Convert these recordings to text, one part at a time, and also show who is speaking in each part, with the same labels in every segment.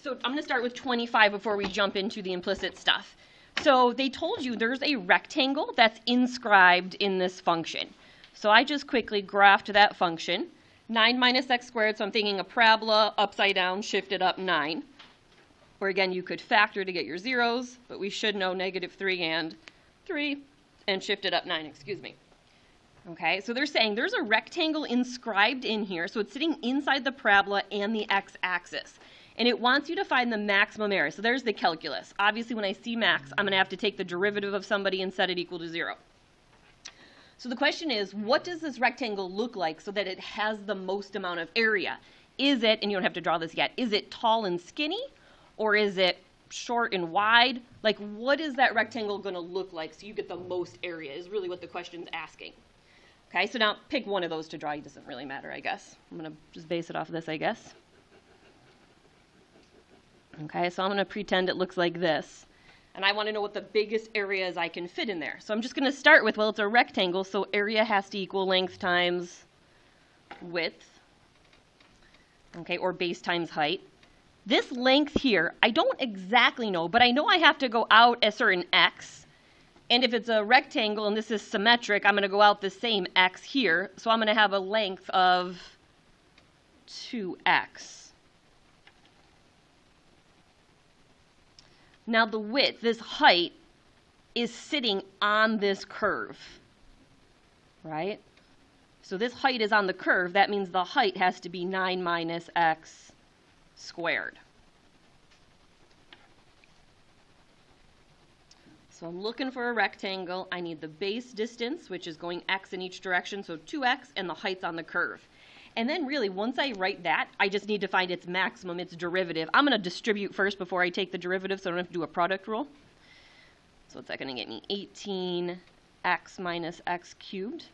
Speaker 1: so I'm going to start with 25 before we jump into the implicit stuff. So they told you there's a rectangle that's inscribed in this function. So I just quickly graphed that function. 9 minus x squared, so I'm thinking a parabola upside down, shifted up 9. Or again, you could factor to get your zeros, but we should know negative 3 and 3, and shifted up 9, excuse me. Okay, so they're saying there's a rectangle inscribed in here, so it's sitting inside the parabola and the x-axis. And it wants you to find the maximum area. So there's the calculus. Obviously, when I see max, I'm going to have to take the derivative of somebody and set it equal to 0. So the question is, what does this rectangle look like so that it has the most amount of area? Is it, and you don't have to draw this yet, is it tall and skinny? Or is it short and wide? Like, what is that rectangle going to look like so you get the most area is really what the question's asking. Okay, so now pick one of those to draw. It doesn't really matter, I guess. I'm going to just base it off of this, I guess. Okay, so I'm going to pretend it looks like this. And I want to know what the biggest area is I can fit in there. So I'm just going to start with, well, it's a rectangle, so area has to equal length times width. Okay, or base times height. This length here, I don't exactly know, but I know I have to go out a certain x. And if it's a rectangle and this is symmetric, I'm going to go out the same x here. So I'm going to have a length of 2x. Now the width, this height, is sitting on this curve, right? So this height is on the curve. That means the height has to be 9 minus x squared. So I'm looking for a rectangle. I need the base distance, which is going x in each direction, so 2x, and the height's on the curve. And then really, once I write that, I just need to find its maximum, its derivative. I'm going to distribute first before I take the derivative, so I don't have to do a product rule. So what's that going to get me? 18x minus x cubed.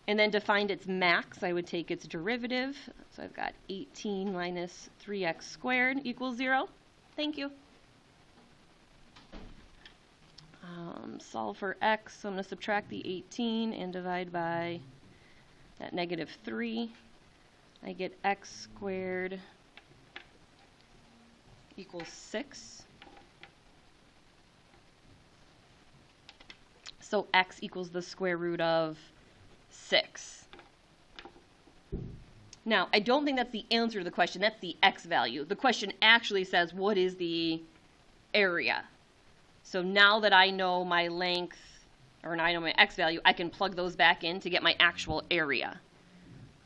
Speaker 1: And then to find its max, I would take its derivative. So I've got 18 minus 3x squared equals 0. Thank you. Solve for x, so I'm going to subtract the 18 and divide by that negative 3. I get x squared equals 6. So x equals the square root of 6. Now, I don't think that's the answer to the question. That's the x value. The question actually says, what is the area? So now that I know my length, or now I know my x value, I can plug those back in to get my actual area.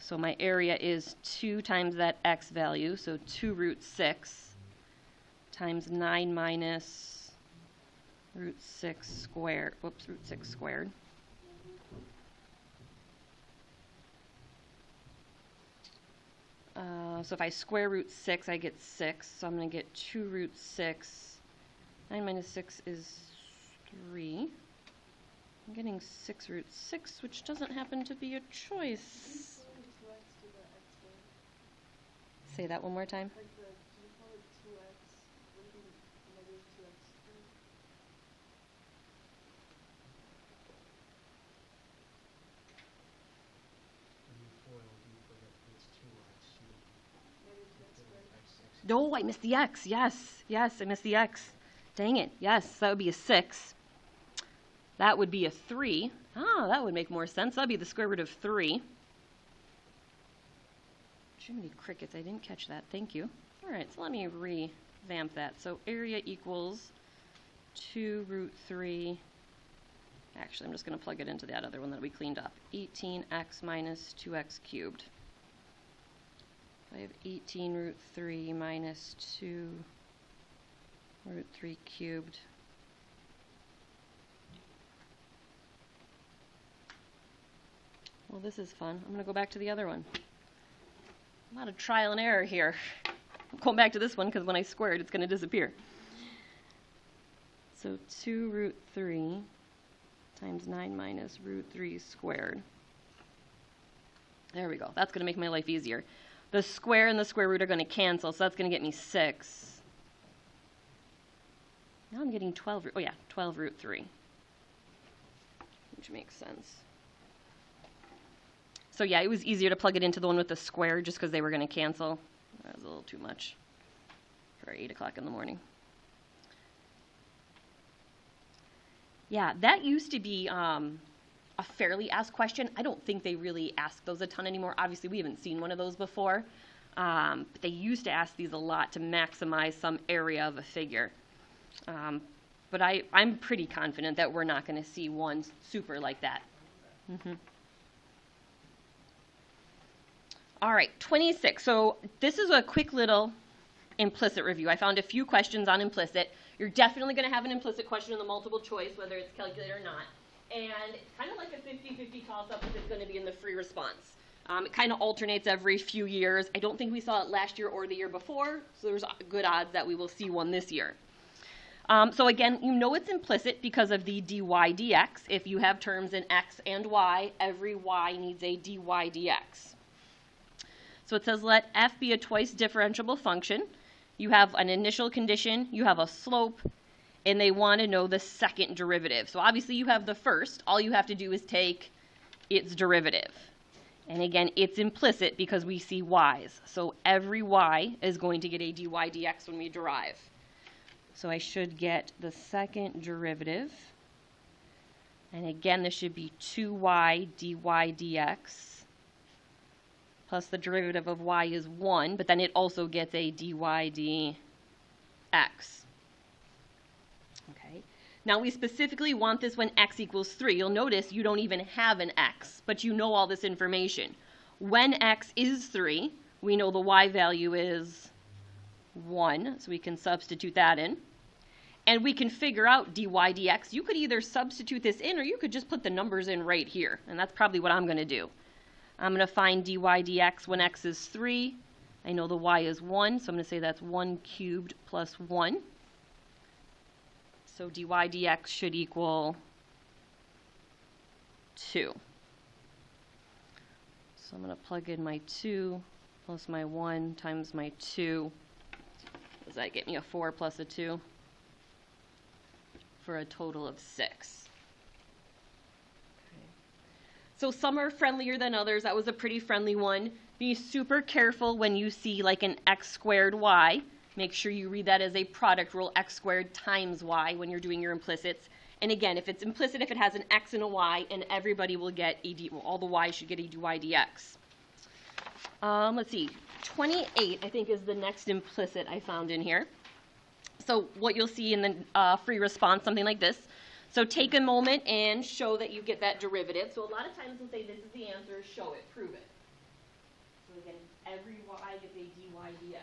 Speaker 1: So my area is 2 times that x value, so 2 root 6 times 9 minus root 6 squared. Whoops, root 6 squared. So if I square root 6, I get 6. So I'm going to get 2 root 6. 9 minus 6 is 3. I'm getting 6 root 6, which doesn't happen to be a choice. Say that one more time. No, I missed the x. Yes, I missed the x. Dang it. Yes, that would be a 6. That would be a 3. Ah, that would make more sense. That would be the square root of 3. Jiminy crickets, I didn't catch that. Thank you. All right, so let me revamp that. So area equals 2 root 3. Actually, I'm just going to plug it into that other one that we cleaned up. 18x minus 2x cubed. I have 18 root 3 minus 2 root 3 cubed. Well, this is fun. I'm going to go back to the other one. A lot of trial and error here. I'm going back to this one because when I square it, it's going to disappear. So 2 root 3 times 9 minus root 3 squared. There we go. That's going to make my life easier. The square and the square root are going to cancel, so that's going to get me 6. Now I'm getting 12 root 3, which makes sense. So yeah, it was easier to plug it into the one with the square just because they were going to cancel. That was a little too much. Sorry, 8 o'clock in the morning. Yeah, that used to be a fairly asked question. I don't think they really ask those a ton anymore. Obviously, we haven't seen one of those before. But they used to ask these a lot to maximize some area of a figure. But I'm pretty confident that we're not going to see one super like that. All right, 26. So this is a quick little implicit review. I found a few questions on implicit. You're definitely going to have an implicit question in the multiple choice, whether it's calculated or not. And it's kind of like a 50-50 toss-up if it's going to be in the free response. It kind of alternates every few years. I don't think we saw it last year or the year before, so there's good odds that we will see one this year. So again, you know it's implicit because of the dy dx. If you have terms in x and y, every y needs a dy dx. So it says let f be a twice differentiable function. You have an initial condition, you have a slope, and they want to know the second derivative. So obviously you have the first. All you have to do is take its derivative. And again, it's implicit because we see y's. So every y is going to get a dy dx when we derive. So I should get the second derivative. And again, this should be 2y dy dx. Plus the derivative of y is 1, but then it also gets a dy dx. Okay. Now we specifically want this when x equals 3. You'll notice you don't even have an x, but you know all this information. When x is 3, we know the y value is 1, so we can substitute that in. And we can figure out dy dx. You could either substitute this in or you could just put the numbers in right here, and that's probably what I'm going to do. I'm going to find dy dx when x is 3. I know the y is 1, so I'm going to say that's 1 cubed plus 1. So dy dx should equal 2. So I'm going to plug in my 2 plus my 1 times my 2. Does that get me a 4 plus a 2? For a total of 6. So some are friendlier than others. That was a pretty friendly one. Be super careful when you see like an x squared y. Make sure you read that as a product rule, x squared times y when you're doing your implicits. And again, if it's implicit, if it has an x and a y, and everybody will get a d, well, all the y's should get a dy dx. Let's see, 28 I think is the next implicit I found in here. So what you'll see in the free response, something like this. So take a moment and show that you get that derivative. So a lot of times we'll say this is the answer, show it, prove it. So again, every y gets a dy dx.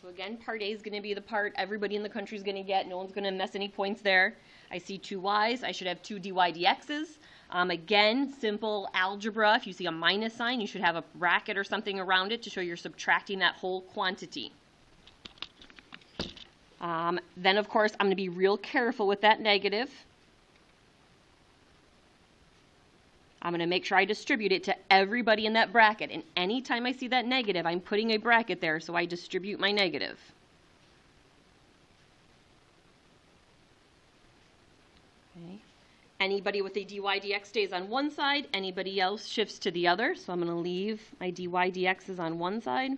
Speaker 1: So again, part A is going to be the part everybody in the country is going to get. No one's going to mess any points there. I see two y's. I should have two dy dx's. Again, simple algebra. If you see a minus sign, you should have a bracket or something around it to show you're subtracting that whole quantity. Then, of course, I'm going to be real careful with that negative. I'm going to make sure I distribute it to everybody in that bracket. And anytime I see that negative, I'm putting a bracket there so I distribute my negative. Okay. Anybody with a dy dx stays on one side. Anybody else shifts to the other. So I'm going to leave my dy dx's on one side.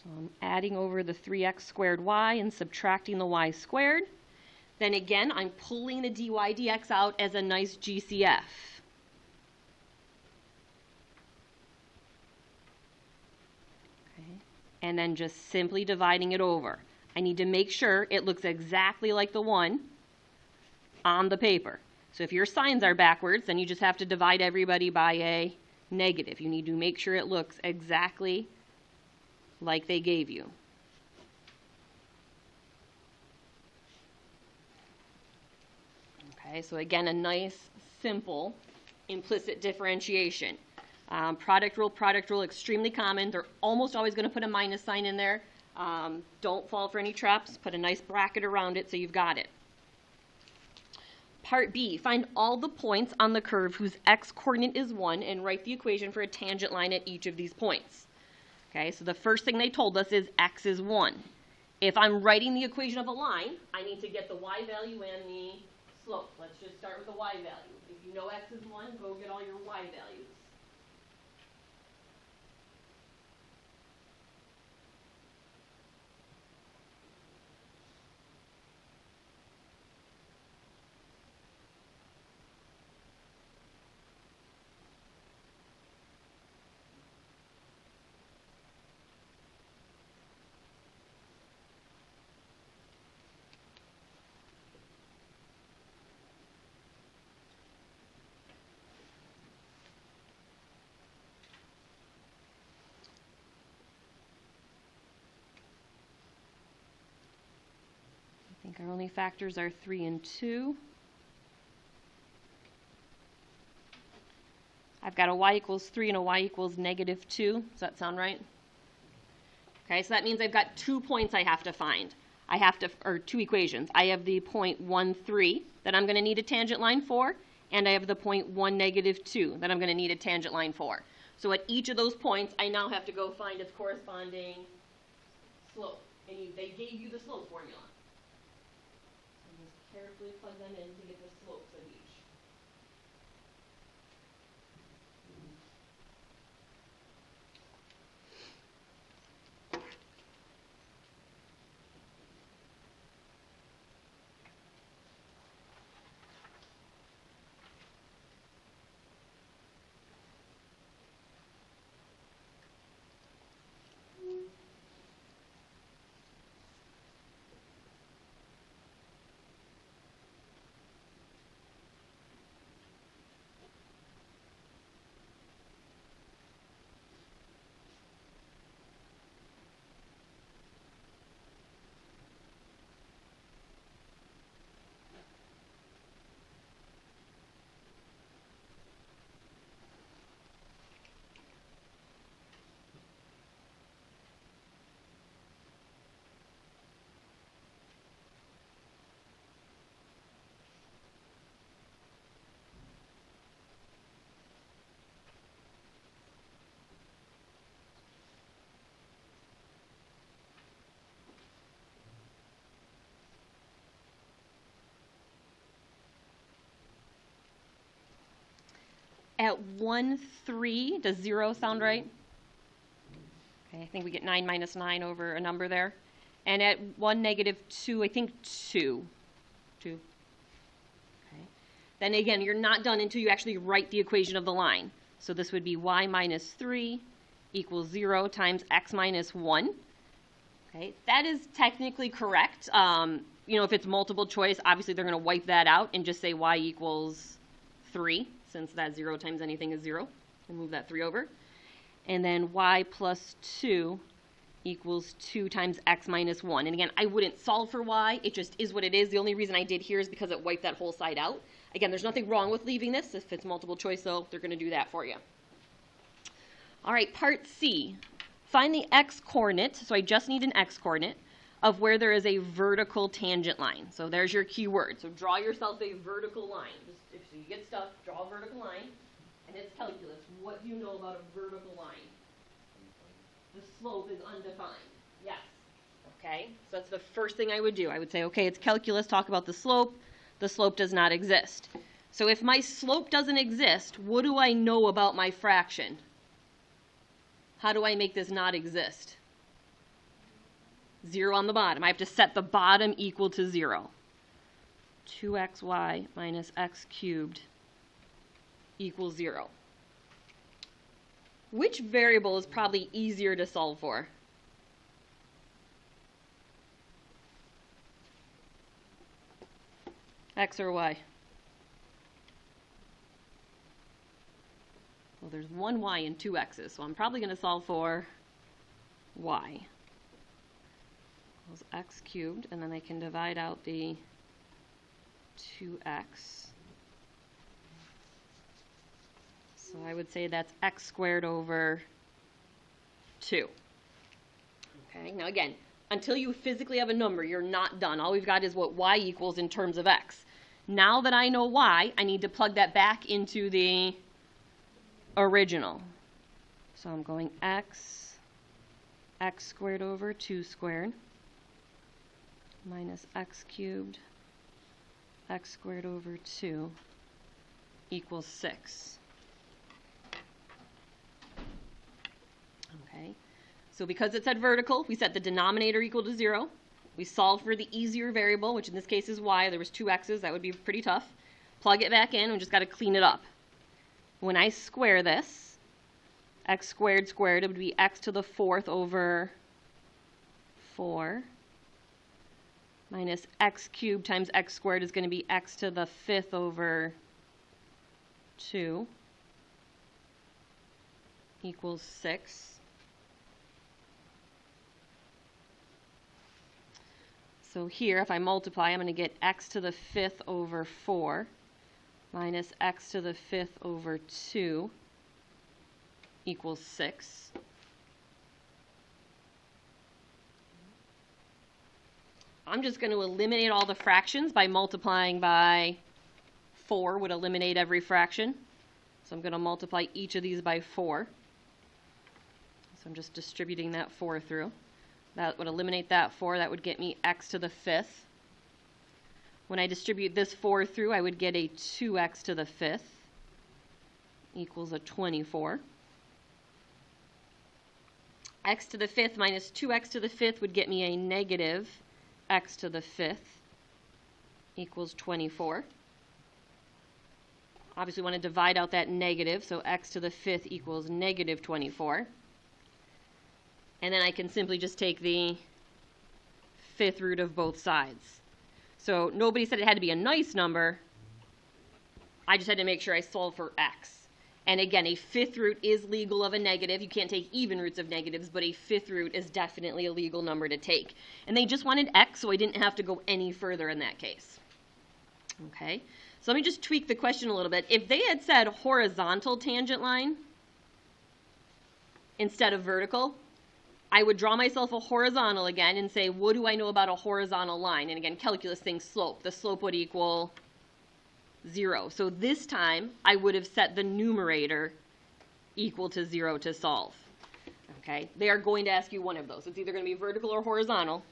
Speaker 1: So I'm adding over the 3x squared y and subtracting the y squared. Then again, I'm pulling the dy dx out as a nice GCF. Okay. And then just simply dividing it over. I need to make sure it looks exactly like the one on the paper. So if your signs are backwards, then you just have to divide everybody by a negative. You need to make sure it looks exactly like they gave you. Okay, so again, a nice, simple, implicit differentiation. Product rule, extremely common. They're almost always going to put a minus sign in there. Don't fall for any traps. Put a nice bracket around it so you've got it. Part B, find all the points on the curve whose x-coordinate is 1 and write the equation for a tangent line at each of these points. Okay, so the first thing they told us is x is 1. If I'm writing the equation of a line, I need to get the y value and the slope. Let's just start with the y value. If you know x is 1, go get all your y values. I think our only factors are 3 and 2. I've got a y equals 3 and a y equals negative 2. Does that sound right? Okay, so that means I've got 2 points I have to find. Or 2 equations. I have the point 1, 3 that I'm going to need a tangent line for, and I have the point 1, negative 2 that I'm going to need a tangent line for. So at each of those points, I now have to go find its corresponding slope. And they gave you the slope formula. Carefully plug them in to get the slopes of each. At 1, 3, does 0 sound right? Okay, I think we get 9 minus 9 over a number there. And at 1, negative 2, I think 2. 2. Okay. Then again, you're not done until you actually write the equation of the line. So this would be y minus 3 equals 0 times x minus 1. Okay, that is technically correct. You know, if it's multiple choice, obviously they're going to wipe that out and just say y equals 3. since that 0 times anything is 0. We'll move that 3 over. And then y plus 2 equals 2 times x minus 1. And again, I wouldn't solve for y. It just is what it is. The only reason I did here is because it wiped that whole side out. Again, there's nothing wrong with leaving this. If it's multiple choice, though, they're going to do that for you. All right, part C. Find the x-coordinate, so I just need an x-coordinate, of where there is a vertical tangent line. So there's your key word. So draw yourself a vertical line. Just, if you get stuck, draw a vertical line. And it's calculus. What do you know about a vertical line? The slope is undefined. Yes. Okay, so that's the first thing I would do. I would say, okay, it's calculus, talk about the slope. The slope does not exist. So if my slope doesn't exist, what do I know about my fraction? How do I make this not exist? 0 on the bottom. I have to set the bottom equal to 0. 2xy minus x cubed equals 0. Which variable is probably easier to solve for? X or y? Well, there's one y and two x's, so I'm probably going to solve for y. Equals x cubed, and then I can divide out the 2x. So I would say that's x squared over 2. Okay, now again, until you physically have a number, you're not done. All we've got is what y equals in terms of x. Now that I know y, I need to plug that back into the original. So I'm going x squared over 2 squared minus x cubed, x squared over 2 equals 6. Okay, so because it said vertical, we set the denominator equal to 0. We solved for the easier variable, which in this case is y. There was 2 x's. That would be pretty tough. Plug it back in. We just got to clean it up. When I square this, x squared squared, it would be x to the 4th over 4 minus x cubed times x squared is going to be x to the 5th over 2 equals 6. So here, if I multiply, I'm going to get x to the 5th over 4 minus x to the 5th over 2 equals 6. I'm just going to eliminate all the fractions by multiplying by 4 would eliminate every fraction. So I'm going to multiply each of these by 4. So I'm just distributing that 4 through. That would eliminate that 4. That would get me x to the 5th. When I distribute this 4 through, I would get a 2x to the 5th equals a 24. X to the 5th minus 2x to the 5th would get me a negative x to the 5th equals 24. Obviously, we want to divide out that negative, so x to the 5th equals negative 24. And then I can simply just take the 5th root of both sides. So nobody said it had to be a nice number. I just had to make sure I solve for x. And again, a 5th root is legal of a negative. You can't take even roots of negatives, but a 5th root is definitely a legal number to take. And they just wanted x, so I didn't have to go any further in that case. Okay, so let me just tweak the question a little bit. If they had said horizontal tangent line instead of vertical, I would draw myself a horizontal again and say, what do I know about a horizontal line? And again, calculus thinks slope. The slope would equal 0. So this time, I would have set the numerator equal to 0 to solve. Okay, they are going to ask you one of those. It's either going to be vertical or horizontal.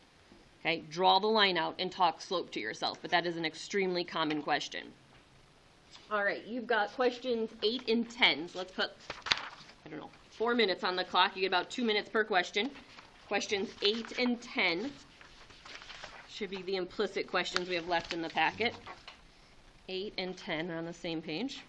Speaker 1: Okay, draw the line out and talk slope to yourself, but that is an extremely common question. All right, you've got questions 8 and 10. So let's put, 4 minutes on the clock. You get about 2 minutes per question. Questions 8 and 10 should be the implicit questions we have left in the packet. 8 and 10 are on the same page.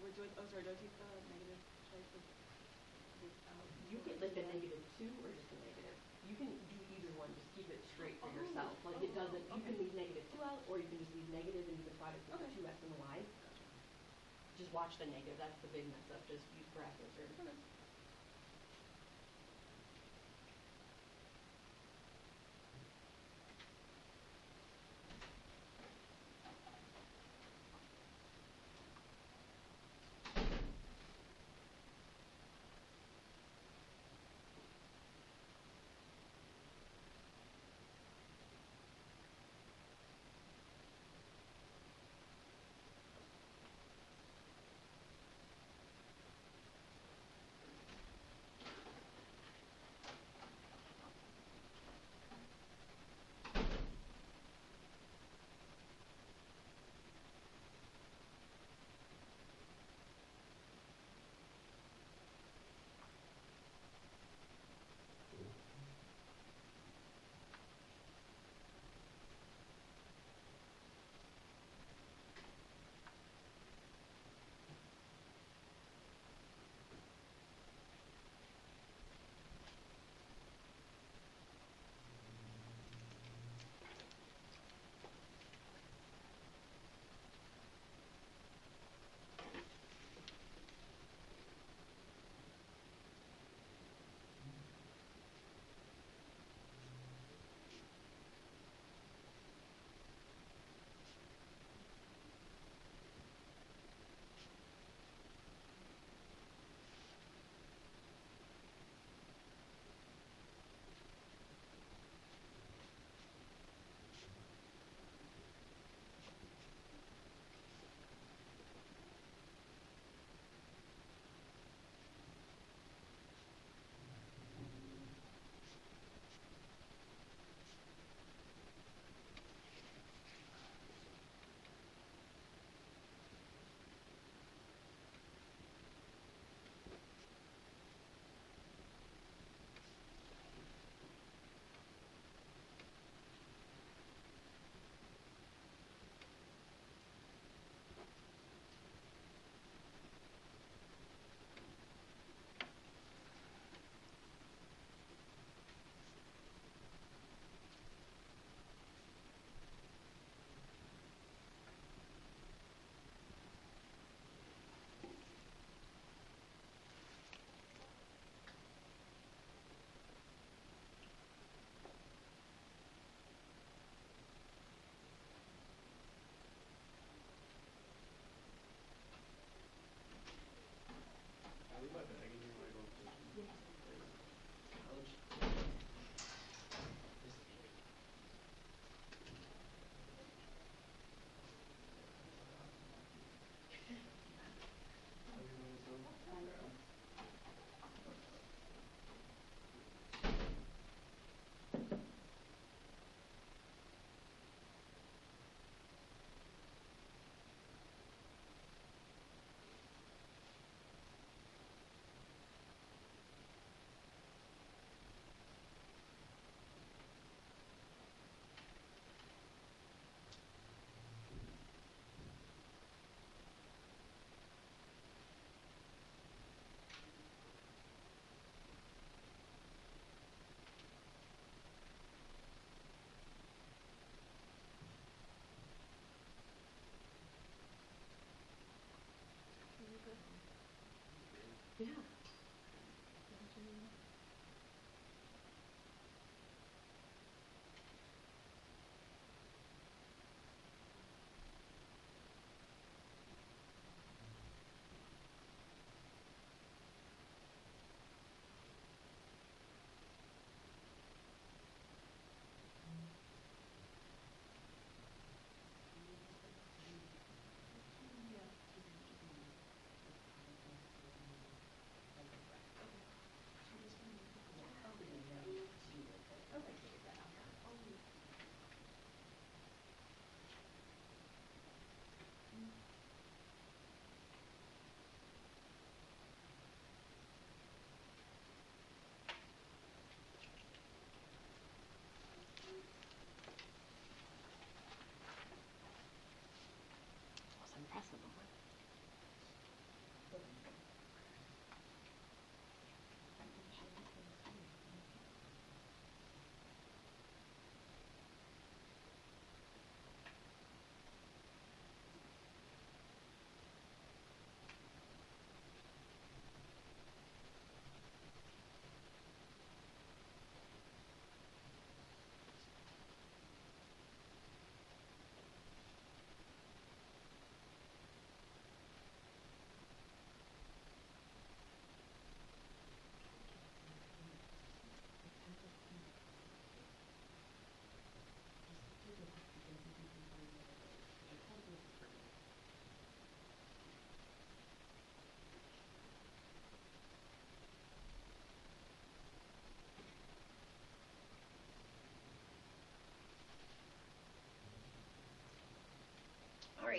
Speaker 2: Oh, sorry, do I take the negative choice without?
Speaker 1: You can like the -2 or just the negative. You can do either one. Just keep it straight for yourself. Like it doesn't. You can leave -2 out, or you can just leave negative and do the product of the 2x and the y. Just watch the negative. That's the big mess up. Just use brackets or.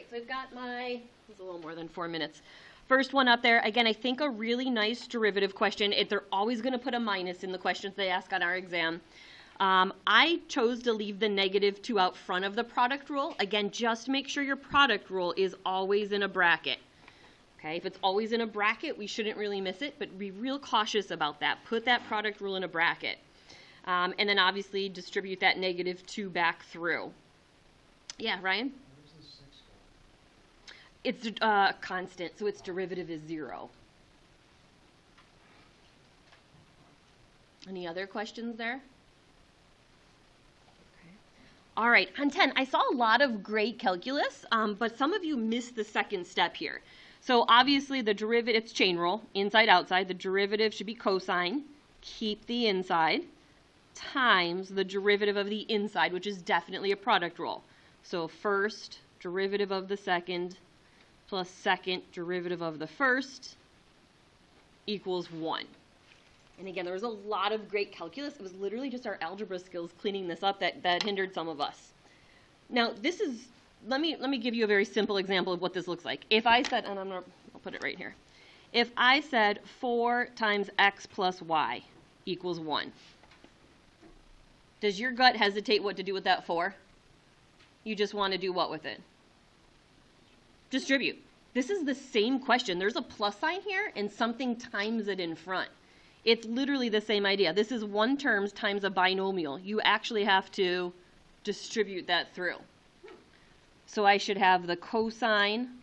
Speaker 1: right, so I've got my, it's a little more than 4 minutes. First one up there, again, I think a really nice derivative question. They're always going to put a minus in the questions they ask on our exam. I chose to leave the -2 out front of the product rule. Again, just make sure your product rule is always in a bracket. Okay, if it's always in a bracket, we shouldn't really miss it, but be real cautious about that. Put that product rule in a bracket. And then obviously distribute that -2 back through. Yeah, Ryan? It's constant, so its derivative is 0. Any other questions there? Okay. All right, on 10, I saw a lot of great calculus, but some of you missed the second step here. So obviously the derivative, it's chain rule, inside, outside. The derivative should be cosine, keep the inside, times the derivative of the inside, which is definitely a product rule. So first derivative of the second plus second derivative of the first equals 1. And again, there was a lot of great calculus. It was literally just our algebra skills cleaning this up that hindered some of us. Now, this is, let me give you a very simple example of what this looks like. If I said, and I'll put it right here. If I said 4 times x plus y equals 1, does your gut hesitate what to do with that 4? You just want to do what with it? Distribute. This is the same question. There's a plus sign here and something times it in front. It's literally the same idea. This is 1 terms times a binomial. You actually have to distribute that through. So I should have the cosine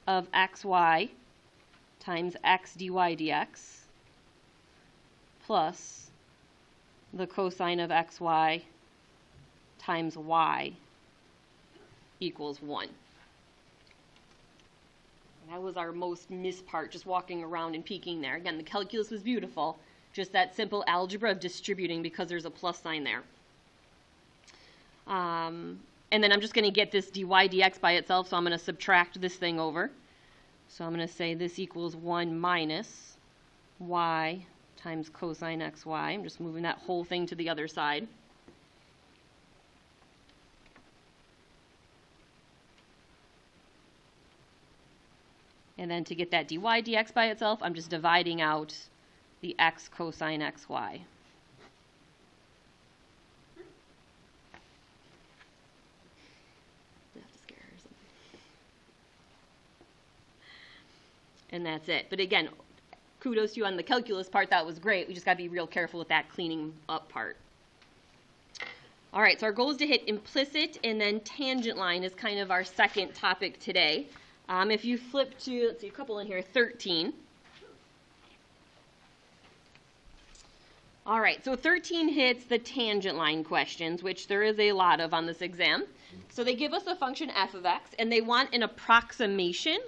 Speaker 1: of xy times x dy dx plus the cosine of xy times y equals 1. That was our most missed part, just walking around and peeking there. Again, the calculus was beautiful, just that simple algebra of distributing because there's a plus sign there. And then I'm just going to get this dy dx by itself, so I'm going to subtract this thing over. So I'm going to say this equals 1 minus y times cosine xy. I'm just moving that whole thing to the other side. And then to get that dy dx by itself, I'm just dividing out the x cosine xy. And that's it. But again, kudos to you on the calculus part. That was great. We just got to be real careful with that cleaning up part. All right, so our goal is to hit implicit, and then tangent line is kind of our second topic today. If you flip to, let's see, a couple in here, 13. All right, so 13 hits the tangent line questions, which there is a lot of on this exam. So they give us a function f of x, and they want an approximation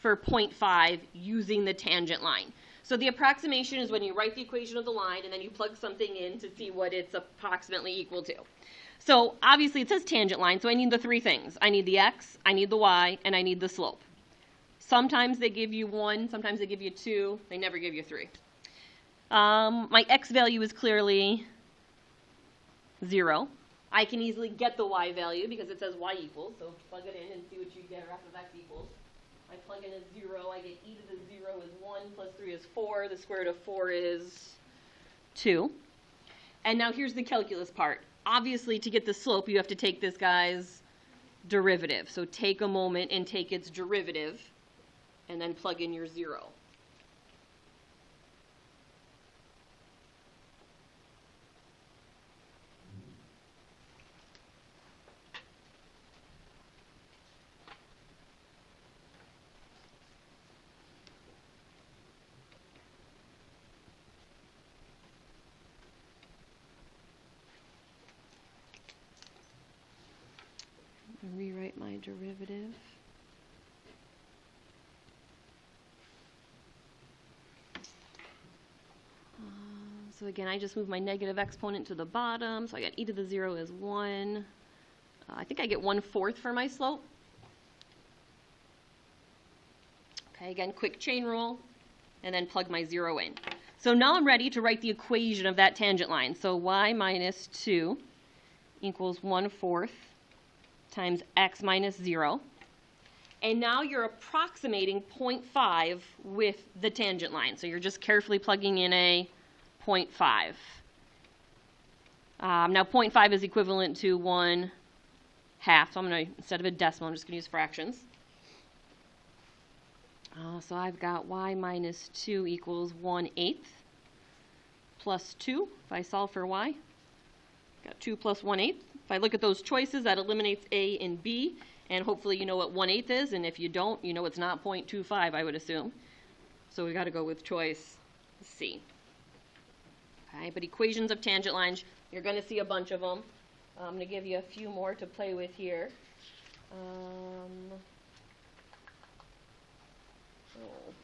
Speaker 1: for 0.5 using the tangent line. So the approximation is when you write the equation of the line, and then you plug something in to see what it's approximately equal to. So obviously it says tangent line, so I need the 3 things. I need the x, I need the y, and I need the slope. Sometimes they give you 1, sometimes they give you 2, they never give you 3. My x value is clearly 0. I can easily get the y value because it says y equals, so plug it in and see what you get, or f of x equals. I plug in a 0, I get e to the 0 is 1, plus 3 is 4, the square root of 4 is 2. And now here's the calculus part. Obviously, to get the slope, you have to take this guy's derivative. So take a moment and take its derivative, and then plug in your 0. Rewrite my derivative. So again, I just move my negative exponent to the bottom. So I got e to the 0 is 1. I think I get 1/4 for my slope. Okay, again, quick chain rule, and then plug my 0 in. So now I'm ready to write the equation of that tangent line. So y minus 2 equals 1/4 times x minus 0. And now you're approximating 0.5 with the tangent line. So you're just carefully plugging in a 0.5. Now 0.5 is equivalent to 1/2. So I'm going to, instead of a decimal, I'm just going to use fractions. So I've got y minus 2 equals 1/8 plus 2. If I solve for y, got 2 plus 1/8. If I look at those choices, that eliminates A and B. And hopefully you know what 1/8 is, and if you don't, you know it's not 0.25, I would assume. So we got to go with choice C. Okay, but equations of tangent lines, you're going to see a bunch of them. I'm going to give you a few more to play with here.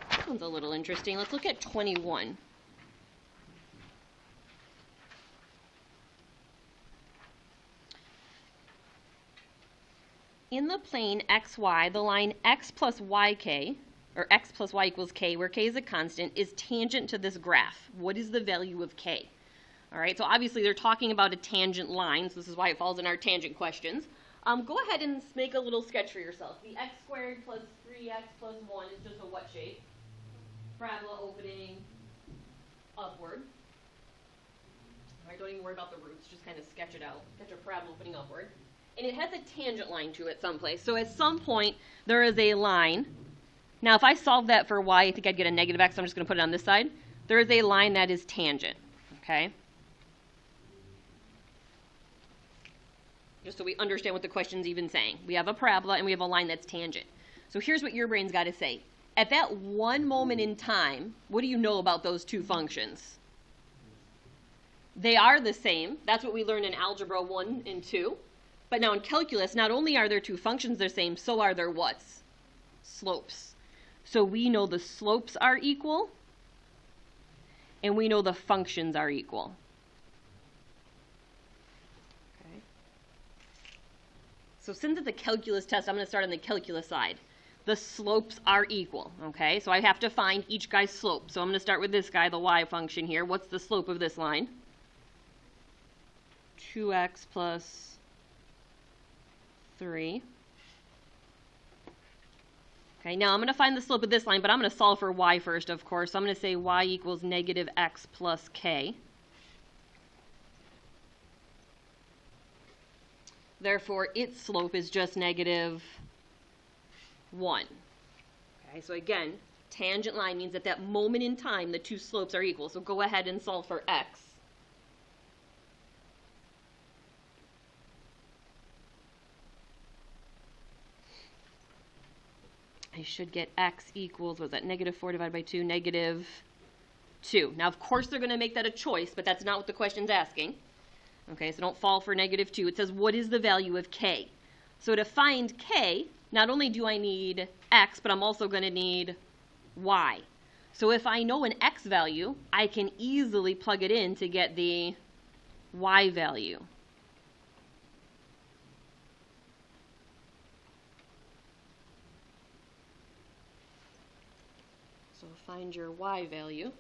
Speaker 1: This one's a little interesting. Let's look at 21. In the plane xy, the line x plus yk, or x plus y equals k, where k is a constant, is tangent to this graph. What is the value of k? All right, so obviously they're talking about a tangent line, so this is why it falls in our tangent questions. Go ahead and make a little sketch for yourself. The x squared plus 3x plus 1 is just a what shape? Parabola opening upward. All right, don't even worry about the roots, just kind of sketch it out. Sketch a parabola opening upward. And it has a tangent line to it someplace. So at some point, there is a line. Now, if I solve that for y, I think I'd get a negative x. So I'm just going to put it on this side. There is a line that is tangent, okay? Just so we understand what the question's even saying. We have a parabola, and we have a line that's tangent. So here's what your brain's got to say. At that one moment in time, what do you know about those two functions? They are the same. That's what we learned in Algebra 1 and 2. But now in calculus, not only are there two functions the same, so are their whats? Slopes. So we know the slopes are equal, and we know the functions are equal. Okay. So since it's a calculus test, I'm going to start on the calculus side. The slopes are equal, okay? So I have to find each guy's slope. So I'm going to start with this guy, the y function here. What's the slope of this line? 2x plus 3. Okay, now I'm going to find the slope of this line, but I'm going to solve for y first, of course. So I'm going to say y equals negative x plus k. Therefore, its slope is just negative 1. Okay, so again, tangent line means at that moment in time, the two slopes are equal. So go ahead and solve for x. I should get x equals, was that negative 4 divided by 2, negative 2. Now, of course, they're going to make that a choice, but that's not what the question's asking. Okay, so don't fall for negative 2. It says, what is the value of k? So to find k, not only do I need x, but I'm also going to need y. So if I know an x value, I can easily plug it in to get the y value. So find your y value.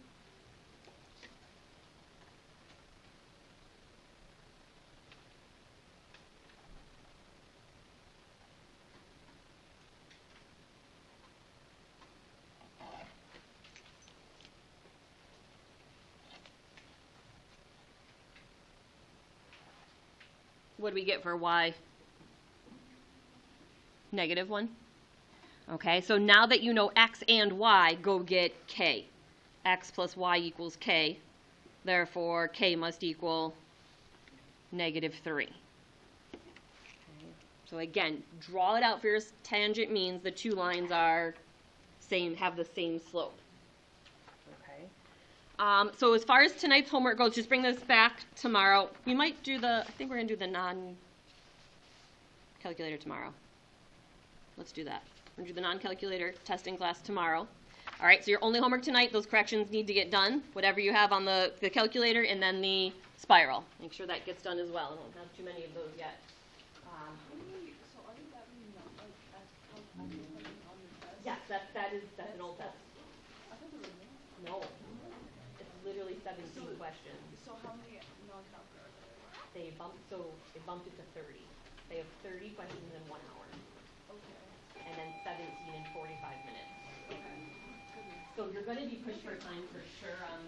Speaker 1: What do we get for y? Negative 1. Okay, so now that you know x and y, go get k. X plus y equals k. Therefore, k must equal negative 3. Okay. So again, draw it out for your tangent means the two lines are same, have the same slope. Okay. So as far as tonight's homework goes, just bring this back tomorrow. We might do I think we're going to do the non-calculator tomorrow. Let's do that. We're going to do the non-calculator testing class tomorrow. All right, so your only homework tonight, those corrections need to get done, whatever you have on the calculator, and then the spiral. Make sure that gets done as well. I don't have too many of those yet.
Speaker 2: So are you that mean that like as calculated on the test?
Speaker 1: Yes, that's an old test.
Speaker 2: I thought there were
Speaker 1: No,
Speaker 2: more.
Speaker 1: it's literally 17 questions.
Speaker 2: So how many non-calc are there?
Speaker 1: They bumped it to 30. They have 30 questions in 1 hour.
Speaker 2: Okay.
Speaker 1: and then 17 in 45 minutes.
Speaker 2: Okay.
Speaker 1: So you're going to be pushed for time for sure on